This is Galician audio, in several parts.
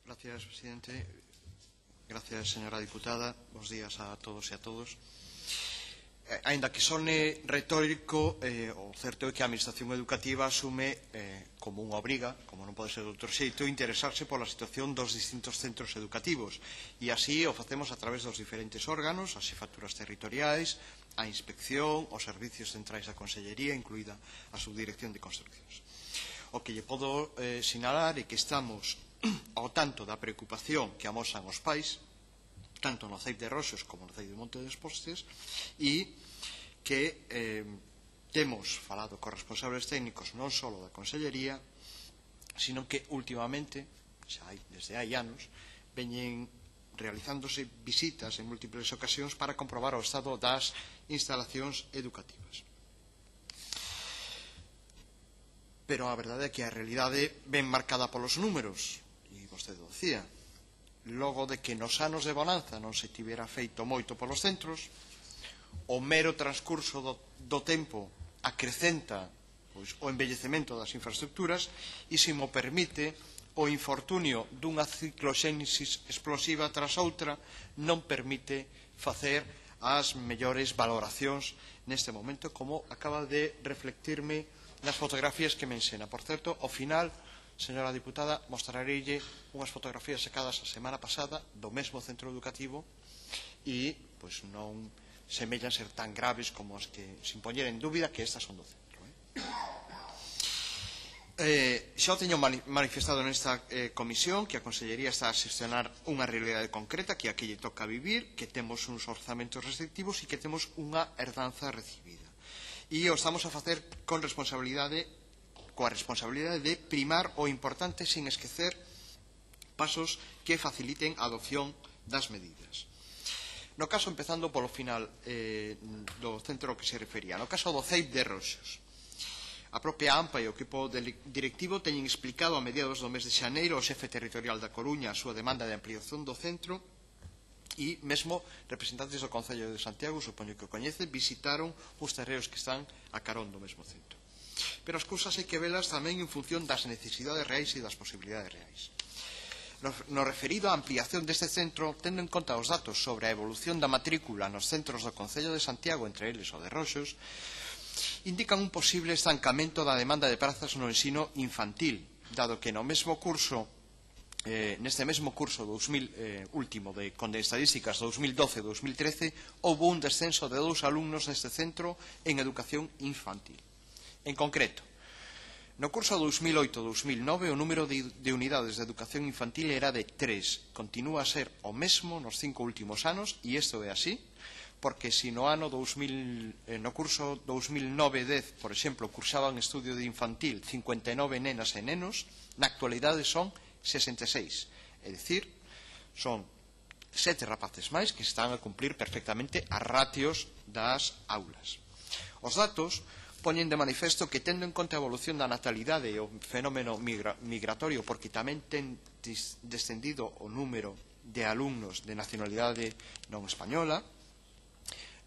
Gracias, presidente. Gracias, señora diputada. Bos días a todos e a todos. Aínda que sone retórico, o certo é que a Administración Educativa asume como unha obriga, como non pode ser de outro xeito, interesarse pola situación dos distintos centros educativos. E así o facemos a través dos diferentes órganos, as xefaturas territoriais, a inspección, os servicios centrais da Consellería, incluída a Subdirección de Construccións. O que lle podo sinalar é que estamos ao tanto da preocupación que amosan os pais, tanto no CEIP de Roxos como no CEIP de Monte dos Postes, e que temos falado con responsables técnicos non só da Consellería, sino que últimamente, desde hai anos, veñen realizándose visitas en múltiples ocasións para comprobar o estado das instalacións educativas. Pero a verdade é que a realidade ven marcada polos números, e vostede o decía. Logo de que nos anos de bonanza non se tivera feito moito polos centros, o mero transcurso do tempo acrecenta o envellecemento das infraestructuras e, se mo permite, o infortunio dunha cicloxénesis explosiva tras outra non permite facer as mellores valoracións neste momento, como acaba de reflectirme nas fotografías que me ensena. Por certo, ao final, señora diputada, mostrareille unhas fotografías sacadas a semana pasada do mesmo centro educativo e non semellan ser tan graves como as que se impoñera en dúbida que estas son do centro. Xa o teño manifestado nesta comisión que a Consellería está a xestionar unha realidade concreta que aquí lle toca vivir, que temos uns orzamentos restrictivos e que temos unha herdanza recibida. E o estamos a facer con responsabilidade, coa responsabilidade de primar o importante sin esquecer pasos que faciliten a adopción das medidas. No caso, empezando polo final do centro ao que se refería, no caso do CEIP de Roxos, a propia AMPA e o equipo directivo teñen explicado a mediados do mes de xaneiro ao xefe territorial da Coruña a súa demanda de ampliación do centro e mesmo representantes do Concello de Santiago, supoño que o coñece, visitaron os terreos que están a carón do mesmo centro. Pero as cousas hai que velas tamén en función das necesidades reais e das posibilidades reais. No referido á ampliación deste centro, tendo en conta os datos sobre a evolución da matrícula nos centros do Concello de Santiago, entre eles o de Roxos, indican un posible estancamento da demanda de prazas no ensino infantil, dado que no mesmo curso, neste mesmo curso último con estadísticas 2012-2013, houve un descenso de 2 alumnos neste centro en educación infantil. En concreto, no curso 2008-2009 o número de unidades de educación infantil era de 3. Continúa a ser o mesmo nos 5 últimos anos, e isto é así, porque se no curso 2009-10, por exemplo, cursaban estudio de infantil 59 nenas e nenos, na actualidade son 66. É dicir, son 7 rapaces máis que están a cumplir perfectamente as ratios das aulas. Os datos poñen de manifesto que, tendo en conta a evolución da natalidade e o fenómeno migratorio, porque tamén ten descendido o número de alumnos de nacionalidade non española,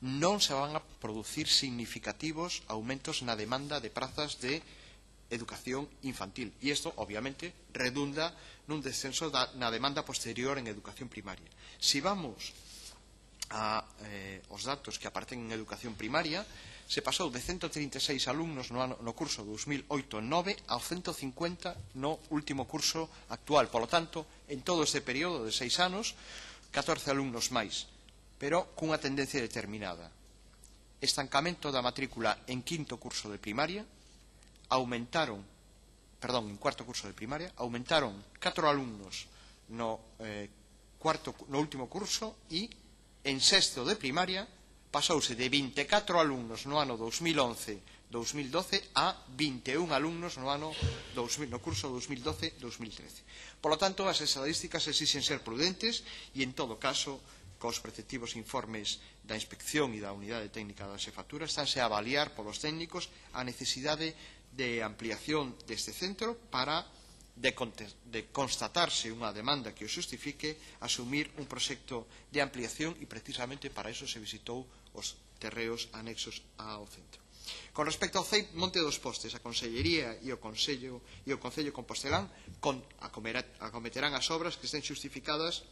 non se van a producir significativos aumentos na demanda de prazas de educación infantil. E isto, obviamente, redunda nun descenso na demanda posterior en educación primaria. Se vamos aos datos que aparecen en educación primaria, se pasou de 136 alumnos no curso 2008-9 ao 150 no último curso actual. Por lo tanto, en todo este período de 6 anos, 14 alumnos máis, pero cunha tendencia determinada. Estancamento da matrícula en quinto curso de primaria, en cuarto curso de primaria, aumentaron 4 alumnos no último curso e en sexto de primaria pasouse de 24 alumnos no ano 2011-2012 a 21 alumnos no curso 2012-2013. Por lo tanto, as estadísticas exixen ser prudentes e, en todo caso, cos preceptivos informes da inspección e da unidade técnica da xefatura, estánse a avaliar polos técnicos a necesidade de ampliación deste centro para, de constatarse unha demanda que o xustifique, asumir un proxecto de ampliación, e precisamente para iso se visitou os terreos anexos ao centro. Con respecto ao CEIP Monte dos Postes, a Consellería e o Concello compostelán acometerán as obras que estén xustificadas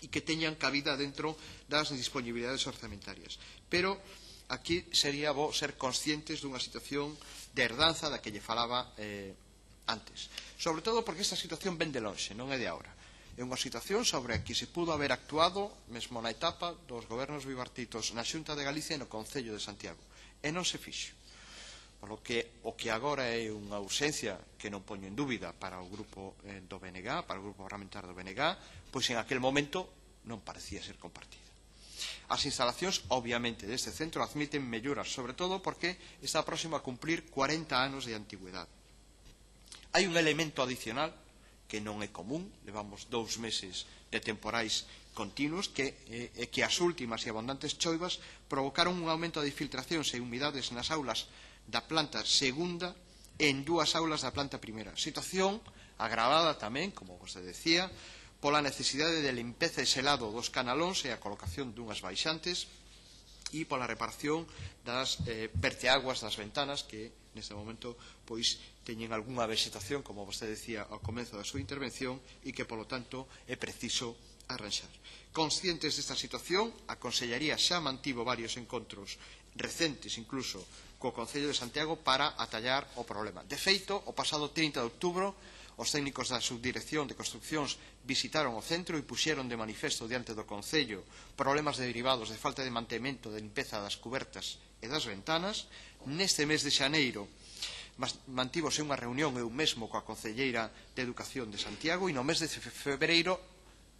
e que teñan cabida dentro das disponibilidades orzamentarias. Pero aquí sería bo ser conscientes dunha situación de herdanza da que lle falaba antes. Sobre todo porque esta situación ven de lonxe, non é de agora. É unha situación sobre a que se pudo haber actuado mesmo na etapa dos gobernos bipartitos na Xunta de Galicia e no Concello de Santiago. E non se fixo. Por lo que o que agora é unha ausencia que non poño en dúbida para o grupo do BNG, para o grupo parlamentar do BNG, pois en aquel momento non parecía ser compartida. As instalacións, obviamente, deste centro admiten melloras, sobre todo porque está próximo a cumplir 40 anos de antigüedade. Hai un elemento adicional que non é común, levamos 2 meses de temporais continuos, que as últimas e abundantes choivas provocaron un aumento de filtracións e humidades nas aulas da planta segunda e en 2 aulas da planta primeira. Situación agravada tamén, como vos decía, pola necesidade de limpeza e selado dos canalóns e a colocación dunhas baixantes e pola reparación das verteaguas das ventanas que neste momento pois teñen algunha vegetación, como vostede decía ao comezo da súa intervención, e que polo tanto é preciso arranxar. Conscientes desta situación, a Consellería xa mantivo varios encontros recentes incluso co Concello de Santiago para atallar o problema. De feito, o pasado 30 de outubro os técnicos da Subdirección de Construccións visitaron o centro e puxeron de manifesto diante do Concello problemas derivados de falta de mantemento de limpeza das cubertas e das ventanas. Neste mes de xaneiro mantívose unha reunión eu mesmo coa Concelleira de Educación de Santiago e no mes de febreiro,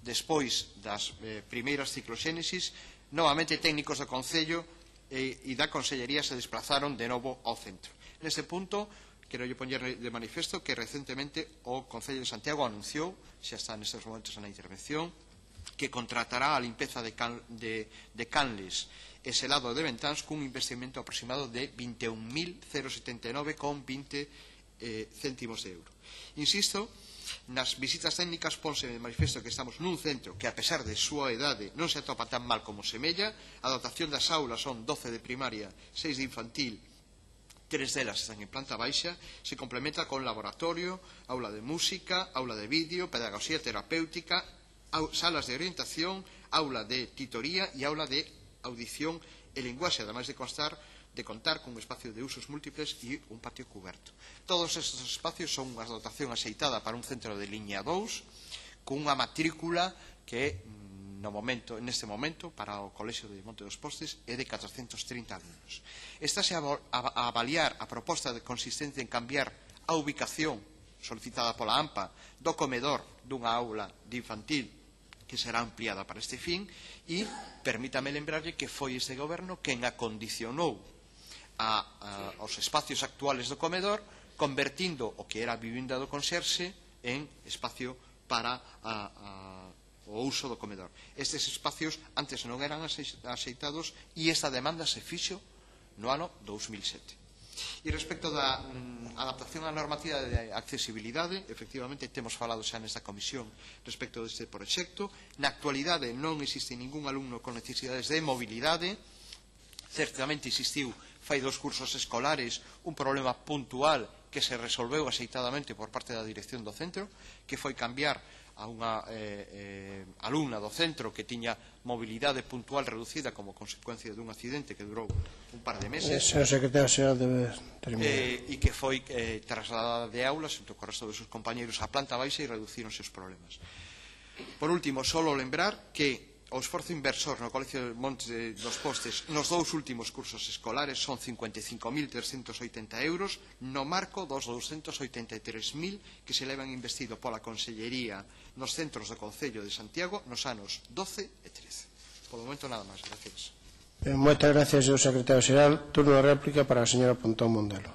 despois das primeiras cicloxénesis, novamente técnicos do Concello e da Consellería se desplazaron de novo ao centro. Neste punto, quero poñer de manifesto que recentemente o Concello de Santiago anunciou, xa está nestes momentos na intervención, que contratará a limpeza de canles e selado de ventáns cun investimento aproximado de 21.079,20 céntimos de euro. Insisto, nas visitas técnicas ponse de manifesto que estamos nun centro que, a pesar de súa edade, non se atopa tan mal como semella. A dotación das aulas son 12 de primaria, 6 de infantil, 3 delas están en planta baixa, se complementa con laboratorio, aula de música, aula de vídeo, pedagogía terapéutica, salas de orientación, aula de titoría e aula de audición e linguaxe, ademais de contar con un espacio de usos múltiples e un patio cuberto. Todos estes espacios son unha dotación axeitada para un centro de liña 2, con unha matrícula que neste momento para o Colexio de Monte dos Postes é de 430 alumnos. Estáse a avaliar a proposta consistente en cambiar a ubicación solicitada pola AMPA do comedor dunha aula de infantil que será ampliada para este fin e permítame lembrarlle que foi este goberno quen acondicionou aos espacios actuales do comedor convertindo o que era a vivenda do conserxe en espacio para o uso do comedor. Estes espacios antes non eran axeitados e esta demanda se fixo no ano 2007. E respecto da adaptación á normativa de accesibilidade, efectivamente temos falado xa nesta comisión respecto deste proxecto. Na actualidade non existe ningún alumno con necesidades de mobilidade. Certamente existiu fai 2 cursos escolares un problema puntual que se resolveu axeitadamente por parte da dirección do centro, que foi cambiar a unha alumna do centro que tiña mobilidade puntual reducida como consecuencia dun accidente que durou un par de meses. Señor secretario xeral debe terminar. E que foi trasladada de aulas junto co resto dos seus compañeros á planta baixa e reduciron os seus problemas. Por último, solo lembrar que o esforzo inversor no Colexio de Monte dos Postes nos 2 últimos cursos escolares son 55.380 euros no marco dos 283.000 que se levan investido pola Consellería nos centros do Concello de Santiago nos anos 12 e 13. Por o momento nada máis, gracias. Moitas gracias, señor secretario xeral. Turno de réplica para a señora Pontón Mondelo.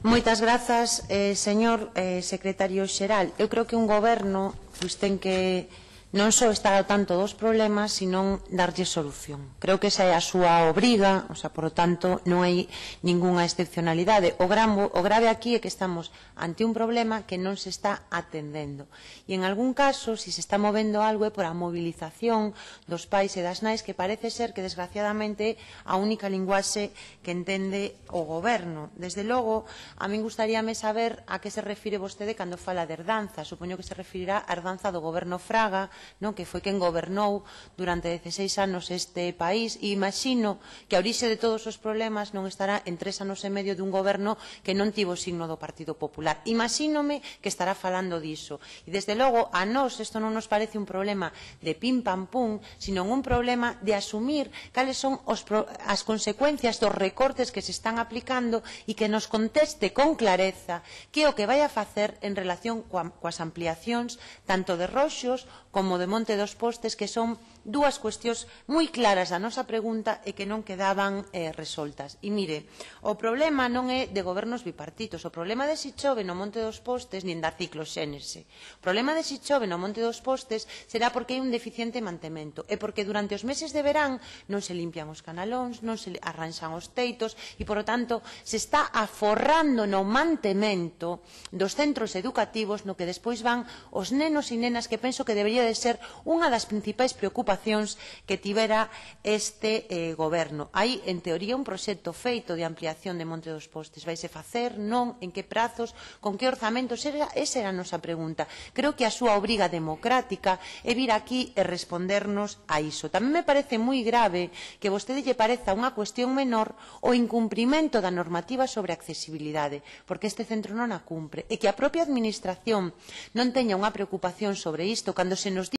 Moitas grazas, señor secretario xeral. Eu creo que un goberno ten que non só está ao tanto dos problemas, sino darlle solución. Creo que esa é a súa obriga, por lo tanto, non hai ningunha excepcionalidade. O grave aquí é que estamos ante un problema que non se está atendendo. E en algún caso, se se está movendo algo é por a movilización dos pais e das nais, que parece ser que, desgraciadamente, a única linguaxe que entende o goberno. Desde logo, a min gustaríame saber a que se refire vostede cando fala de herdanza. Supoño que se referirá á herdanza do goberno Fraga, que foi quen gobernou durante 16 anos este país, e imagino que a orixe de todos os problemas non estará en 3 anos e medio dun goberno que non tivo signo do Partido Popular. Imagínome que estará falando diso. E, desde logo, a nós isto non nos parece un problema de pim pam pum, sino un problema de asumir cales son as consecuencias dos recortes que se están aplicando e que nos conteste con clareza que é o que vai a facer en relación coas ampliacións tanto de Roxos como de Monte dos Postes, que son dúas cuestións moi claras da nosa pregunta e que non quedaban resoltas. E mire, o problema non é de gobernos bipartitos, o problema de si chove no Monte dos Postes nin da cicloxénese. O problema de si chove no Monte dos Postes será porque hai un deficiente mantemento e porque durante os meses de verán non se limpian os canalóns, non se arranxan os teitos e, por lo tanto, se está aforrando no mantemento dos centros educativos no que despois van os nenos e nenas, que penso que debería de ser unha das principais preocupacións que tivera este goberno. Hai, en teoría, un proxecto feito de ampliación de Monte dos Postes. Vaise facer? Non? En que prazos? Con que orzamentos? Esa era a nosa pregunta. Creo que a súa obriga democrática é vir aquí e respondernos a iso. Tamén me parece moi grave que vostede lle pareza unha cuestión menor o incumprimento da normativa sobre accesibilidade, porque este centro non a cumpre, e que a propia Administración non teña unha preocupación sobre isto, cando se nos